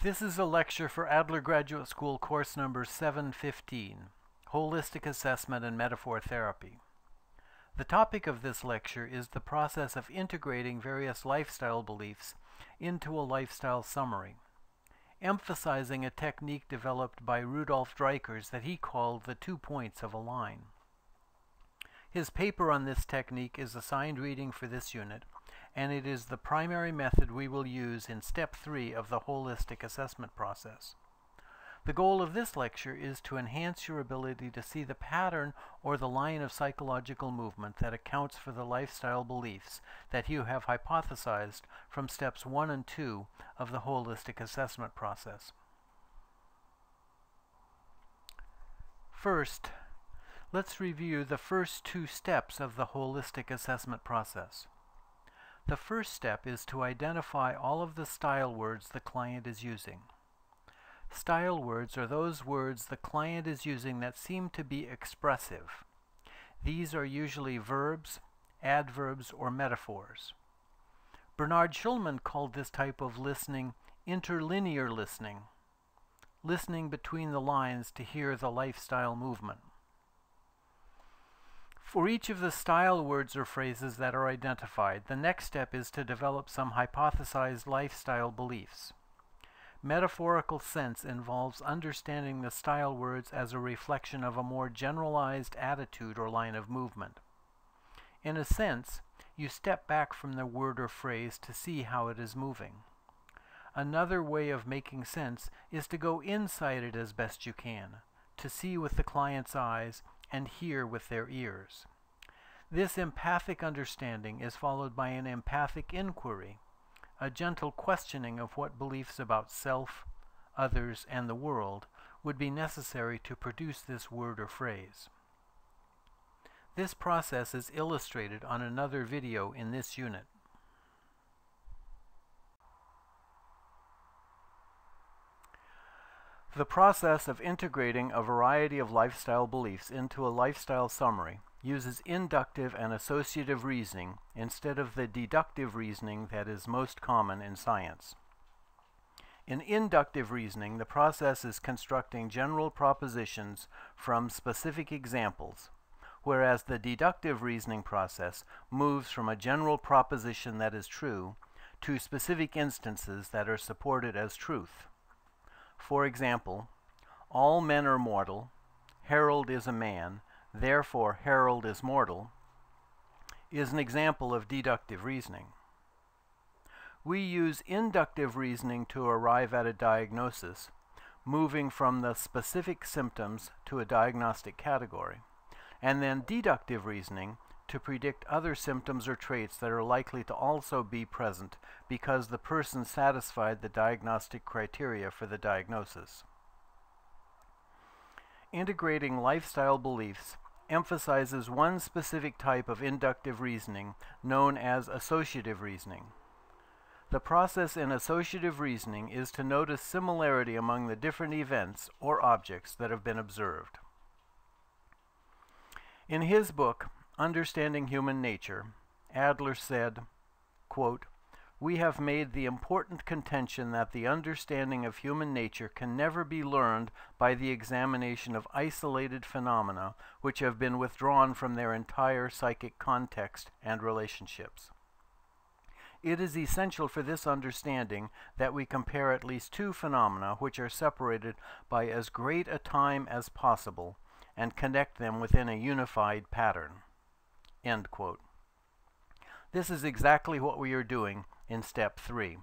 This is a lecture for Adler Graduate School course number 715, Holistic Assessment and Metaphor Therapy. The topic of this lecture is the process of integrating various lifestyle beliefs into a lifestyle summary, emphasizing a technique developed by Rudolf Dreikurs that he called the 2 points of a line. His paper on this technique is assigned reading for this unit, and it is the primary method we will use in step 3 of the holistic assessment process. The goal of this lecture is to enhance your ability to see the pattern or the line of psychological movement that accounts for the lifestyle beliefs that you have hypothesized from steps 1 and 2 of the holistic assessment process. First, let's review the first 2 steps of the holistic assessment process. The first step is to identify all of the style words the client is using. Style words are those words the client is using that seem to be expressive. These are usually verbs, adverbs, or metaphors. Bernard Schulman called this type of listening interlinear listening, listening between the lines to hear the lifestyle movement. For each of the style words or phrases that are identified, the next step is to develop some hypothesized lifestyle beliefs. Metaphorical sense involves understanding the style words as a reflection of a more generalized attitude or line of movement. In a sense, you step back from the word or phrase to see how it is moving. Another way of making sense is to go inside it as best you can, to see with the client's eyes and hear with their ears. This empathic understanding is followed by an empathic inquiry, a gentle questioning of what beliefs about self, others, and the world would be necessary to produce this word or phrase. This process is illustrated on another video in this unit. The process of integrating a variety of lifestyle beliefs into a lifestyle summary uses inductive and associative reasoning instead of the deductive reasoning that is most common in science. In inductive reasoning, the process is constructing general propositions from specific examples, whereas the deductive reasoning process moves from a general proposition that is true to specific instances that are supported as truth. For example, all men are mortal, Harold is a man, therefore Harold is mortal, is an example of deductive reasoning. We use inductive reasoning to arrive at a diagnosis, moving from the specific symptoms to a diagnostic category, and then deductive reasoning to predict other symptoms or traits that are likely to also be present because the person satisfied the diagnostic criteria for the diagnosis. Integrating lifestyle beliefs emphasizes one specific type of inductive reasoning known as associative reasoning. The process in associative reasoning is to notice similarity among the different events or objects that have been observed. In his book, Understanding Human Nature, Adler said, quote, "We have made the important contention that the understanding of human nature can never be learned by the examination of isolated phenomena which have been withdrawn from their entire psychic context and relationships. It is essential for this understanding that we compare at least 2 phenomena which are separated by as great a time as possible and connect them within a unified pattern." End quote. This is exactly what we are doing in step 3.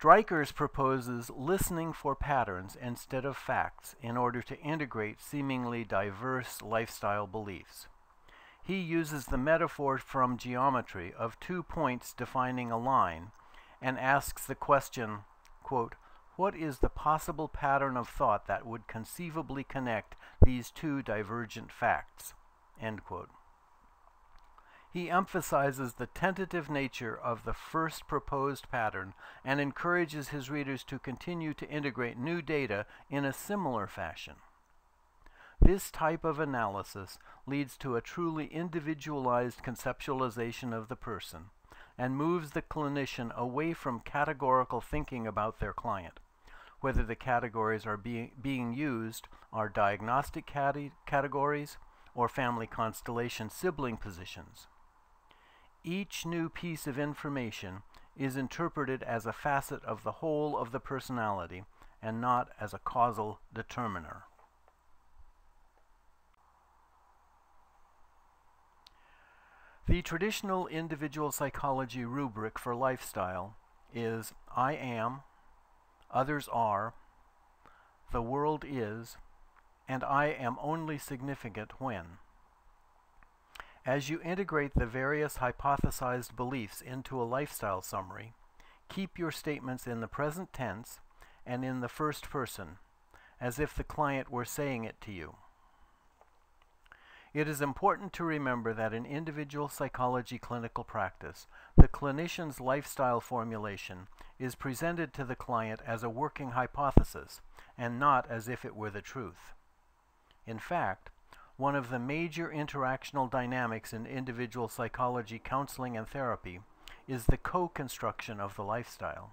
Dreikurs proposes listening for patterns instead of facts in order to integrate seemingly diverse lifestyle beliefs. He uses the metaphor from geometry of 2 points defining a line and asks the question, quote, "What is the possible pattern of thought that would conceivably connect these 2 divergent facts?" End quote. He emphasizes the tentative nature of the first proposed pattern and encourages his readers to continue to integrate new data in a similar fashion. This type of analysis leads to a truly individualized conceptualization of the person, and moves the clinician away from categorical thinking about their client. Whether the categories are being used are diagnostic categories or family constellation sibling positions. Each new piece of information is interpreted as a facet of the whole of the personality and not as a causal determiner. The traditional individual psychology rubric for lifestyle is I am, others are, the world is, and I am only significant when. As you integrate the various hypothesized beliefs into a lifestyle summary, keep your statements in the present tense and in the first person, as if the client were saying it to you. It is important to remember that in individual psychology clinical practice, the clinician's lifestyle formulation is presented to the client as a working hypothesis and not as if it were the truth. In fact, one of the major interactional dynamics in individual psychology counseling and therapy is the co-construction of the lifestyle.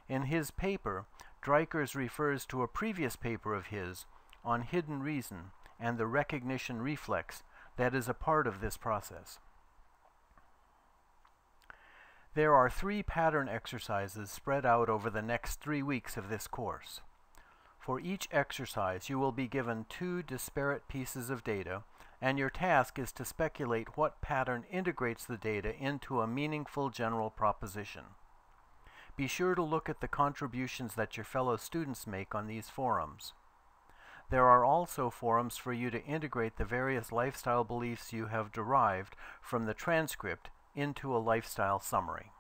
In his paper, Dreikers refers to a previous paper of his on hidden reason and the recognition reflex that is a part of this process. There are 3 pattern exercises spread out over the next 3 weeks of this course. For each exercise, you will be given 2 disparate pieces of data, and your task is to speculate what pattern integrates the data into a meaningful general proposition. Be sure to look at the contributions that your fellow students make on these forums. There are also forums for you to integrate the various lifestyle beliefs you have derived from the transcript into a lifestyle summary.